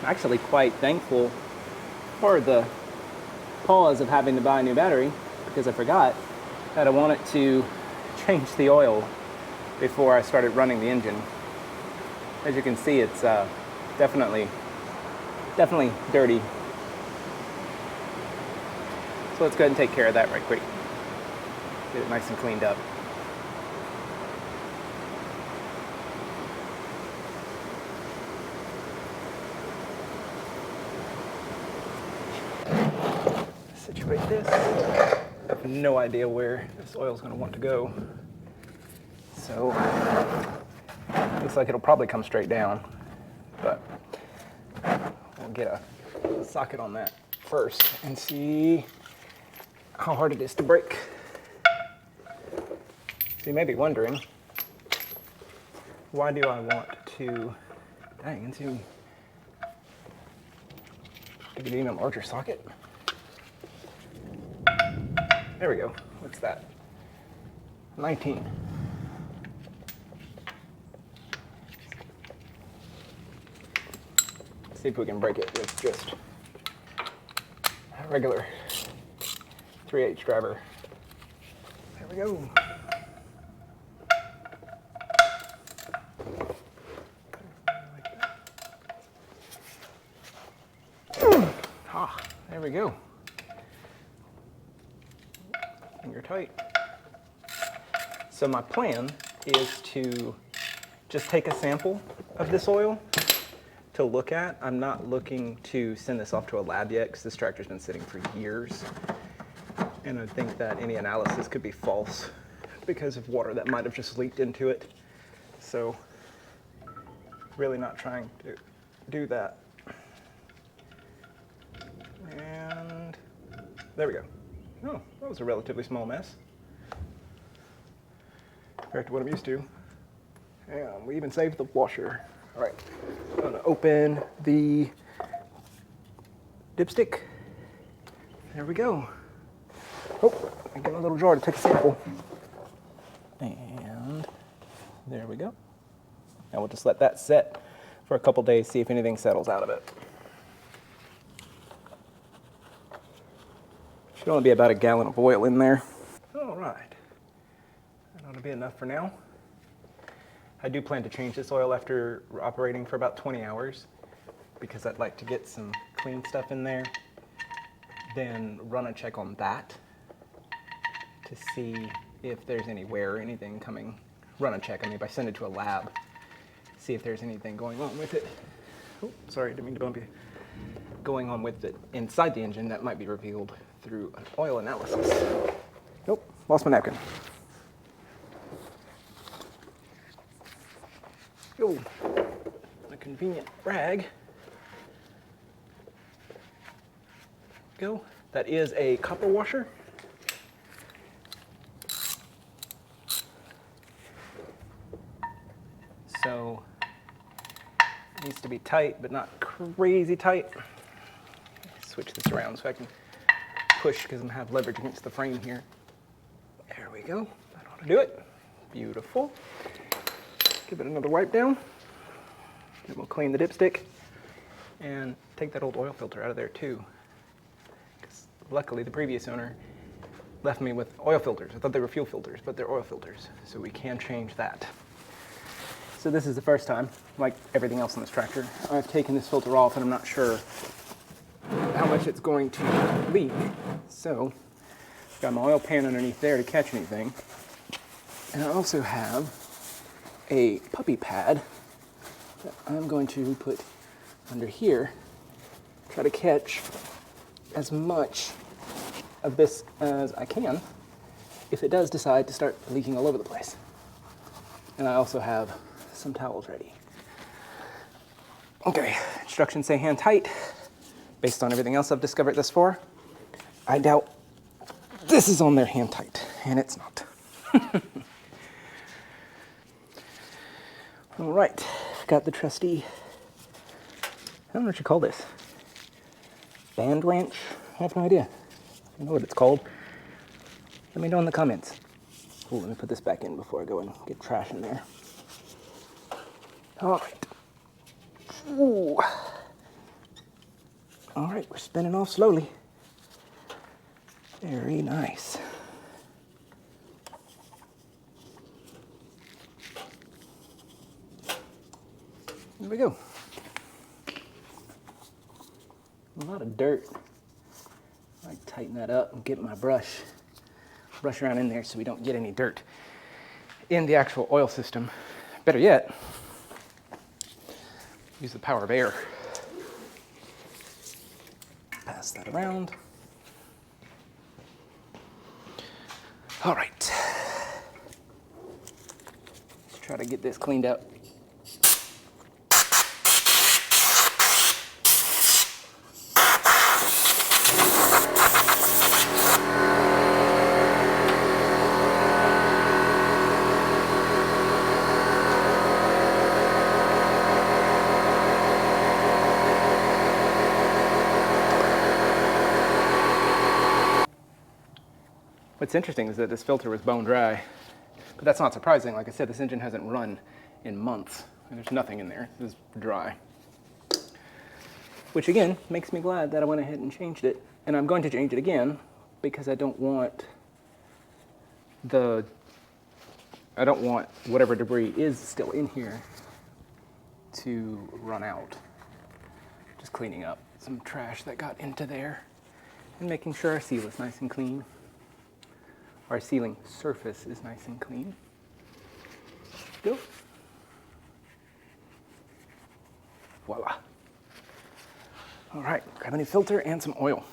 actually quite thankful for the pause of having to buy a new battery, because I forgot that I wanted to change the oil before I started running the engine. As you can see, it's definitely dirty. So let's go ahead and take care of that right quick. Get it nice and cleaned up. Situate this. I have no idea where this oil is going to want to go. So, looks like it'll probably come straight down, but we'll get a socket on that first and see how hard it is to break. So you may be wondering, why do I want to, dang, it's even, give it an even larger socket. There we go. What's that? 19. Let's see if we can break it with just a regular 3/8 driver. There we go. There we go. Finger tight. So my plan is to just take a sample of this oil to look at. I'm not looking to send this off to a lab yet because this tractor's been sitting for years. And I think that any analysis could be false because of water that might have just leaked into it. So really not trying to do that. And there we go. Oh, that was a relatively small mess compared to what I'm used to. And we even saved the washer. All right, I'm gonna open the dipstick. There we go. Oh, I get my little jar to take a sample. And there we go. Now we'll just let that set for a couple days, see if anything settles out of it. Should only be about a gallon of oil in there. All right, that ought to be enough for now. I do plan to change this oil after operating for about 20 hours because I'd like to get some clean stuff in there, then run a check on that to see if there's any wear or anything coming. Run a check, I mean, if I send it to a lab, see if there's anything going on with it. Oh, sorry, didn't mean to bump you. Going on with it inside the engine that might be revealed through an oil analysis. Nope, lost my napkin. Oh, a convenient rag. Go. That is a copper washer. So it needs to be tight, but not crazy tight. Switch this around so I can push because I'm gonna have leverage against the frame here. There we go. That ought to do it. Beautiful. Give it another wipe down. Then we'll clean the dipstick and take that old oil filter out of there too. Because luckily the previous owner left me with oil filters. I thought they were fuel filters, but they're oil filters. So we can change that. So this is the first time, like everything else on this tractor, I've taken this filter off and I'm not sure how much it's going to leak. So got my oil pan underneath there to catch anything. And I also have a puppy pad that I'm going to put under here, try to catch as much of this as I can if it does decide to start leaking all over the place. And I also have some towels ready. Okay, instructions say hand tight. Based on everything else I've discovered thus far, I doubt this is on there hand tight, and it's not. All right, got the trusty, I don't know what you call this. Band wrench? I have no idea. I don't know what it's called. Let me know in the comments. Ooh, let me put this back in before I go and get trash in there. All right. Ooh. All right, we're spinning off slowly. Very nice. There we go. A lot of dirt. I might tighten that up and get my brush around in there so we don't get any dirt in the actual oil system. Better yet, use the power of air. Pass that around. All right. Let's try to get this cleaned up. What's interesting is that this filter was bone dry, but that's not surprising. Like I said, this engine hasn't run in months, and there's nothing in there. It's dry. Which again, makes me glad that I went ahead and changed it. And I'm going to change it again because I don't want whatever debris is still in here to run out. Just cleaning up some trash that got into there and making sure our seal is nice and clean. Our sealing surface is nice and clean. Go. Voila. All right, grab a new filter and some oil.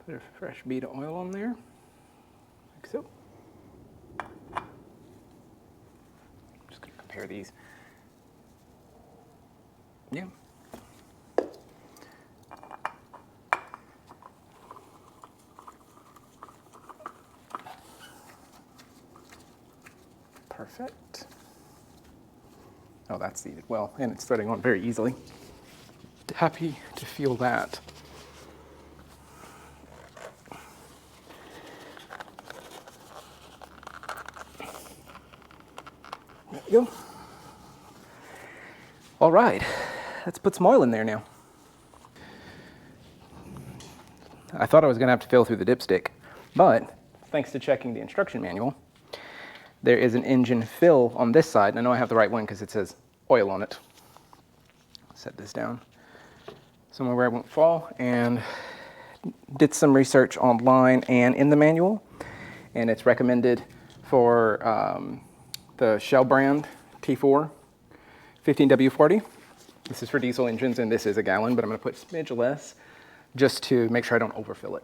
Put a fresh bead of oil on there, like so. I'm just gonna compare these. Yeah. Perfect. Oh, that's seated well, and it's threading on very easily. Happy to feel that. There we go. All right, let's put some oil in there now. I thought I was gonna have to fill through the dipstick, but thanks to checking the instruction manual, there is an engine fill on this side. And I know I have the right one because it says oil on it. Set this down somewhere where it won't fall, and did some research online and in the manual, and it's recommended for the Shell brand T4 15W40. This is for diesel engines, and this is a gallon, but I'm going to put a smidge less just to make sure I don't overfill it.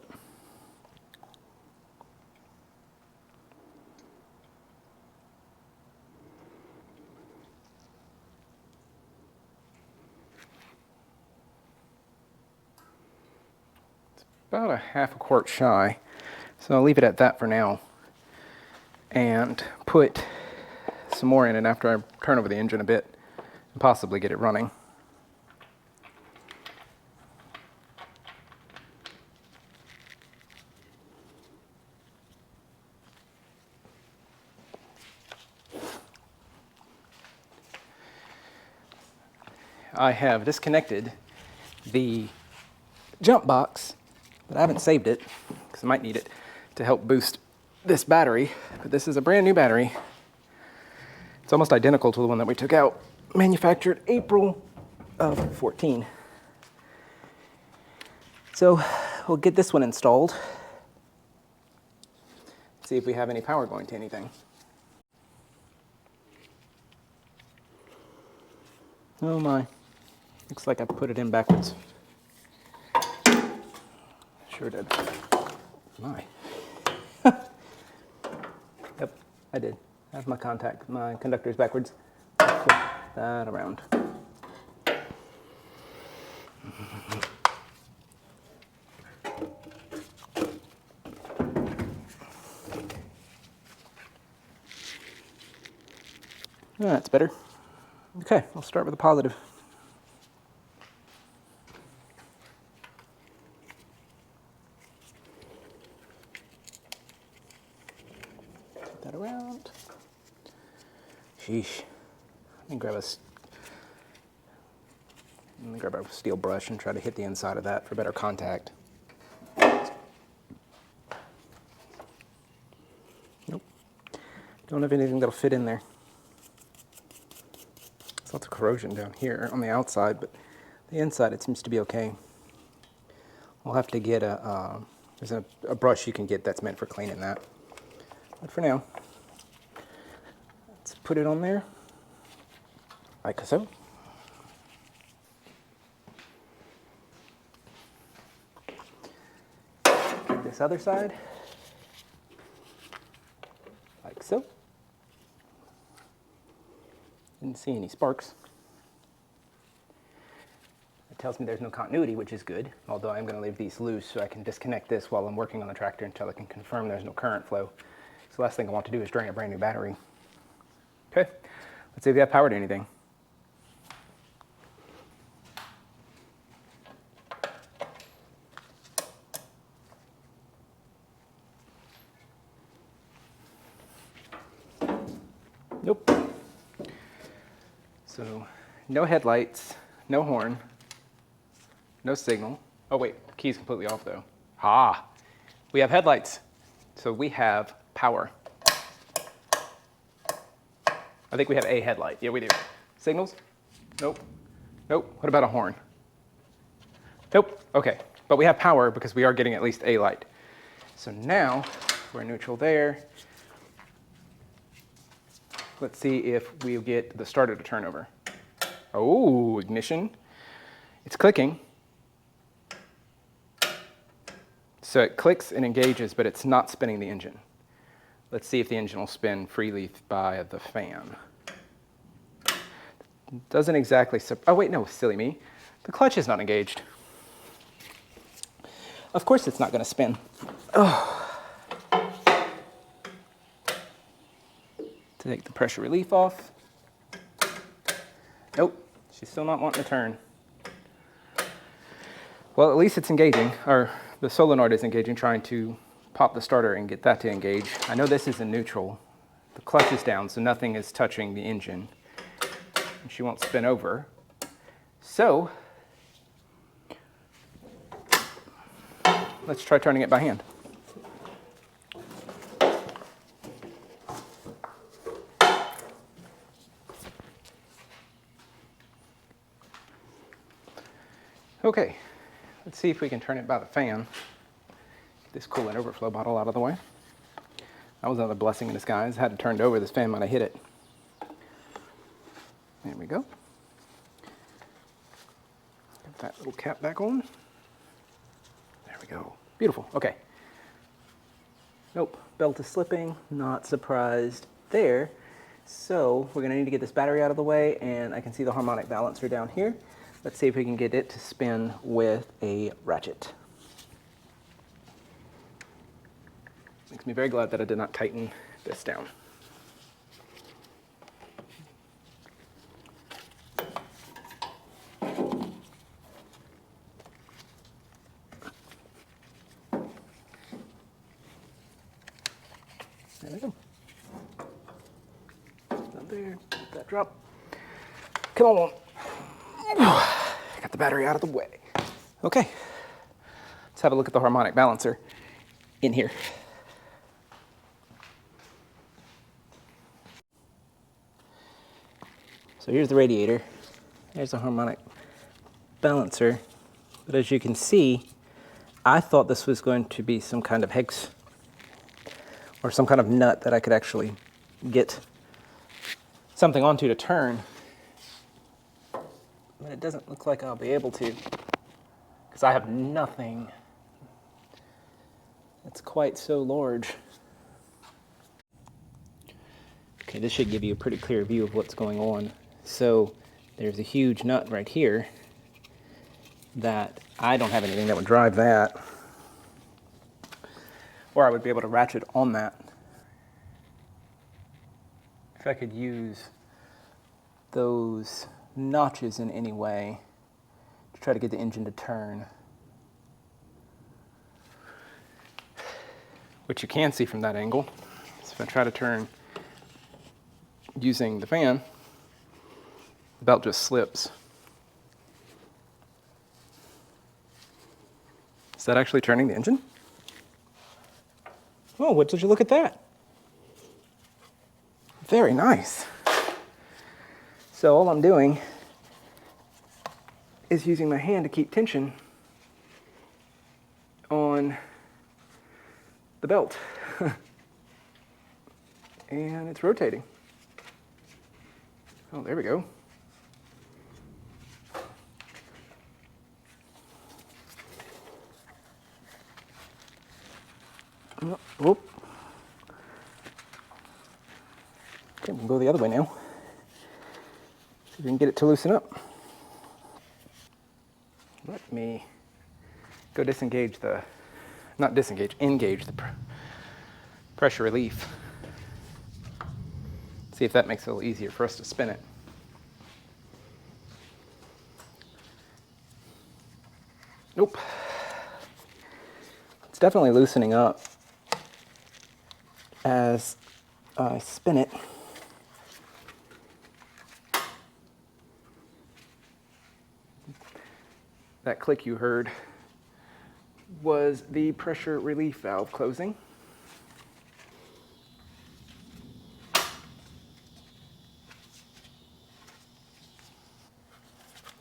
About a half a quart shy, so I'll leave it at that for now and put some more in it after I turn over the engine a bit and possibly get it running. I have disconnected the jump box, but I haven't saved it because I might need it to help boost this battery. But this is a brand new battery. It's almost identical to the one that we took out, manufactured April of 14. So we'll get this one installed, see if we have any power going to anything. Oh my, looks like I put it in backwards. Sure did. My. Yep, I did. I have my conductors backwards. Flip that around. That's better. Okay, I'll start with a positive. Flip that around. Sheesh. Let me grab a Let me grab a steel brush and try to hit the inside of that for better contact. Nope. Don't have anything that'll fit in there. There's lots of corrosion down here on the outside, but the inside it seems to be okay. We'll have to get there's a brush you can get that's meant for cleaning that. But for now, let's put it on there, like so. This other side, like so. Didn't see any sparks. It tells me there's no continuity, which is good, although I'm going to leave these loose so I can disconnect this while I'm working on the tractor until I can confirm there's no current flow. So the last thing I want to do is drain a brand new battery. Okay, let's see if we have power to anything. Nope. So no headlights, no horn, no signal. Oh wait, key's completely off though. Ah, we have headlights. So we have power. I think we have a headlight. Yeah, we do. Signals? Nope. Nope. What about a horn? Nope. Okay. But we have power because we are getting at least a light. So now we're neutral there. Let's see if we get the starter to turn over. Oh, ignition. It's clicking. So it clicks and engages, but it's not spinning the engine. Let's see if the engine will spin freely by the fan. Doesn't exactly, oh wait, no, silly me. The clutch is not engaged. Of course it's not going to spin. Oh. Take the pressure relief off. Nope, she's still not wanting to turn. Well, at least it's engaging, or the solenoid is engaging, trying to pop the starter and get that to engage. I know this is in neutral. The clutch is down, so nothing is touching the engine. And she won't spin over. So, let's try turning it by hand. Okay, let's see if we can turn it by the fan. Get this coolant overflow bottle out of the way. That was another blessing in disguise. Had it turned over, this fan might have hit it. There we go. Get that little cap back on. There we go. Beautiful. Okay. Nope, belt is slipping. Not surprised there. So we're going to need to get this battery out of the way, and I can see the harmonic balancer down here. Let's see if we can get it to spin with a ratchet. Makes me very glad that I did not tighten this down. There we go. Not there. Let that drop. Come on. Got the battery out of the way. Okay. Let's have a look at the harmonic balancer in here. So here's the radiator. There's the harmonic balancer. But as you can see, I thought this was going to be some kind of hex or some kind of nut that I could actually get something onto to turn. But it doesn't look like I'll be able to, because I have nothing that's quite so large. Okay, this should give you a pretty clear view of what's going on. So there's a huge nut right here that I don't have anything that would drive that, or I would be able to ratchet on that. If I could use those notches in any way to try to get the engine to turn. Which you can see from that angle. So if I try to turn using the fan, the belt just slips. that actually turning the engine? Oh, what did you look at that? Very nice. So all I'm doing is using my hand to keep tension on the belt. And it's rotating. Oh, there we go. Oh, whoop. Okay, we'll go the other way now. See if we can get it to loosen up. Let me go disengage the, not disengage, engage the pressure relief. See if that makes it a little easier for us to spin it. Nope. It's definitely loosening up as I spin it. That click you heard was the pressure relief valve closing.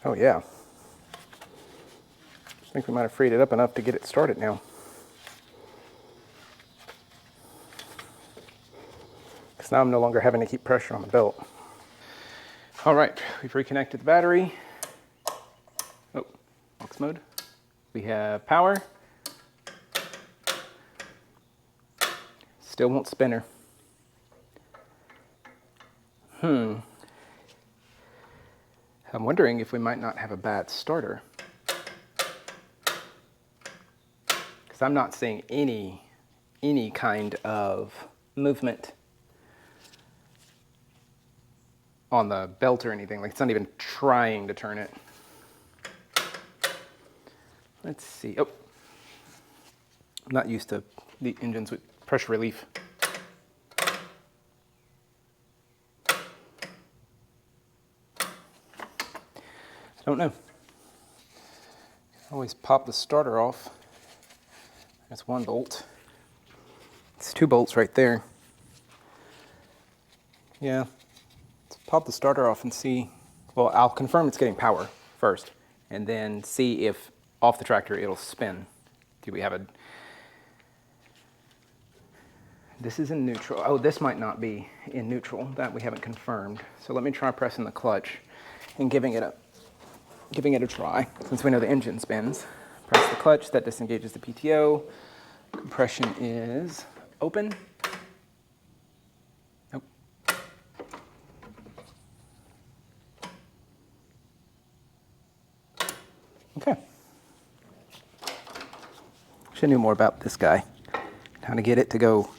Oh yeah. I think we might have freed it up enough to get it started now. Because now I'm no longer having to keep pressure on the belt. All right, we've reconnected the battery. Oh, aux mode. We have power. Still won't spin her. I'm wondering if we might not have a bad starter. Because I'm not seeing any kind of movement on the belt or anything. Like it's not even trying to turn it. Let's see. Oh, I'm not used to the engines with pressure relief. I don't know. Always pop the starter off. That's one bolt. It's 2 bolts right there. Yeah. Let's pop the starter off and see. Well, I'll confirm it's getting power first, and then see if off the tractor it'll spin. Do we have a... This is in neutral. Oh, this might not be in neutral. That we haven't confirmed. So let me try pressing the clutch and giving it a try. Since we know the engine spins. Press the clutch, that disengages the PTO. Compression is open. Nope. Okay. Should know more about this guy. How to get it to go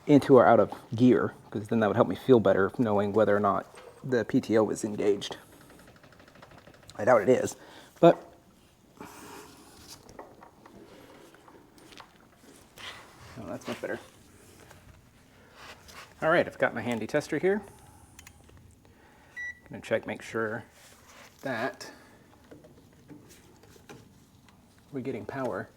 into or out of gear, because then that would help me feel better knowing whether or not the PTO is engaged. I doubt it is, but oh, that's much better. All right, I've got my handy tester here. I'm gonna check, make sure that we're getting power.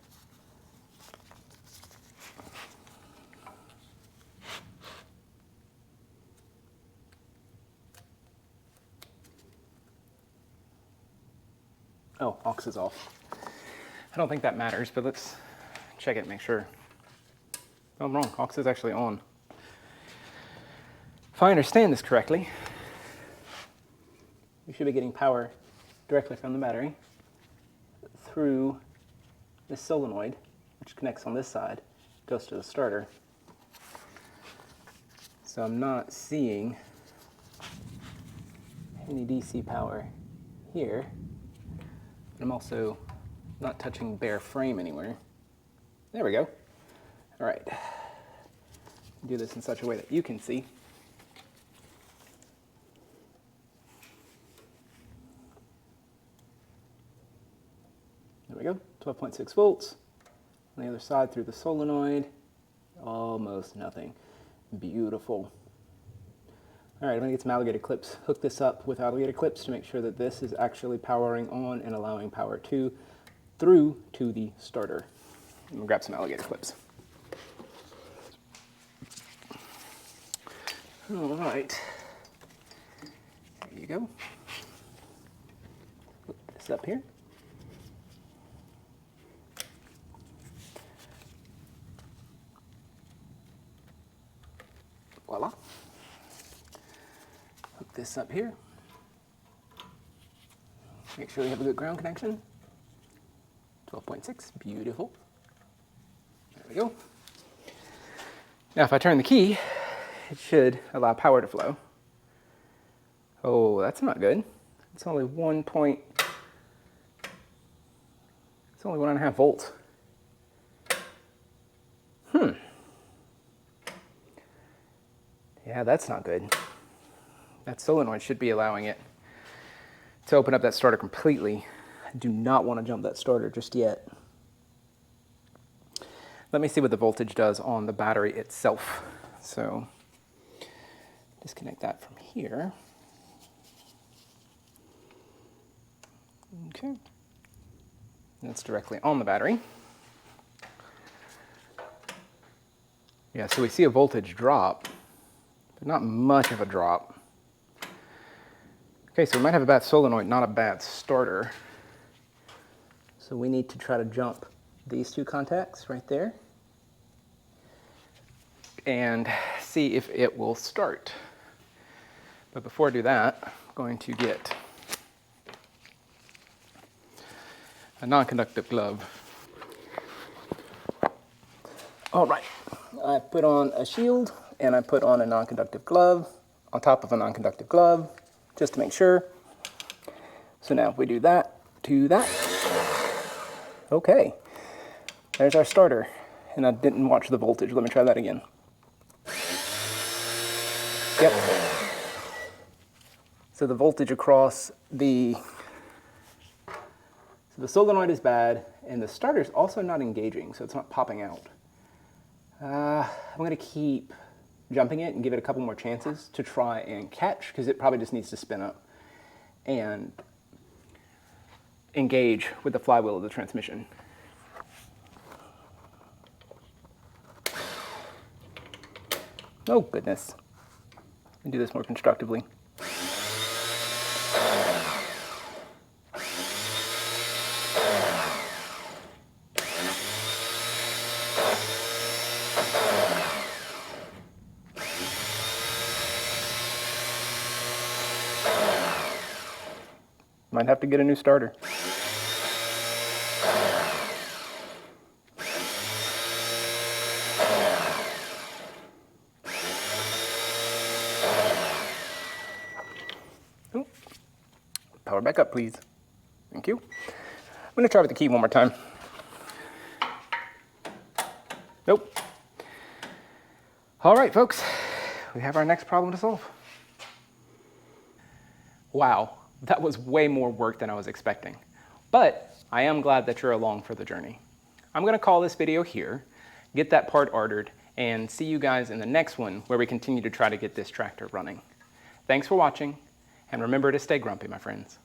Oh, aux is off. I don't think that matters, but let's check it, make sure. Oh, I'm wrong, aux is actually on. If I understand this correctly, we should be getting power directly from the battery through this solenoid, which connects on this side, goes to the starter. So I'm not seeing any DC power here. I'm also not touching bare frame anywhere. There we go. All right. Do this in such a way that you can see. There we go, 12.6 volts. On the other side through the solenoid, almost nothing. Beautiful. All right, I'm gonna get some alligator clips, hook this up with alligator clips to make sure that this is actually powering on and allowing power through to the starter. I'm gonna grab some alligator clips. All right, there you go. Put this up here. Voila. Hook this up here. Make sure we have a good ground connection. 12.6, beautiful. There we go. Now if I turn the key, it should allow power to flow. Oh, that's not good. It's only 1.5 volts. Yeah, that's not good. That solenoid should be allowing it to open up that starter completely. I do not want to jump that starter just yet. Let me see what the voltage does on the battery itself. So disconnect that from here. Okay. That's directly on the battery. Yeah, so we see a voltage drop, but not much of a drop. Okay, so we might have a bad solenoid, not a bad starter. So we need to try to jump these two contacts right there and see if it will start. But before I do that, I'm going to get a non-conductive glove. All right, I put on a shield and I put on a non-conductive glove on top of a non-conductive glove, just to make sure. So now if we do that to that, okay, there's our starter. And I didn't watch the voltage. Let me try that again. Yep. So the voltage across the solenoid is bad, and the starter's also not engaging, so it's not popping out. I'm going to keep jumping it and give it a couple more chances to try and catch, because it probably just needs to spin up and engage with the flywheel of the transmission. Oh goodness. I can do this more constructively. Might have to get a new starter. Oh. Power back up, please. Thank you. I'm going to try with the key one more time. Nope. All right, folks. We have our next problem to solve. Wow. That was way more work than I was expecting. But I am glad that you're along for the journey. I'm going to call this video here, get that part ordered, and see you guys in the next one where we continue to try to get this tractor running. Thanks for watching, and remember to stay grumpy, my friends.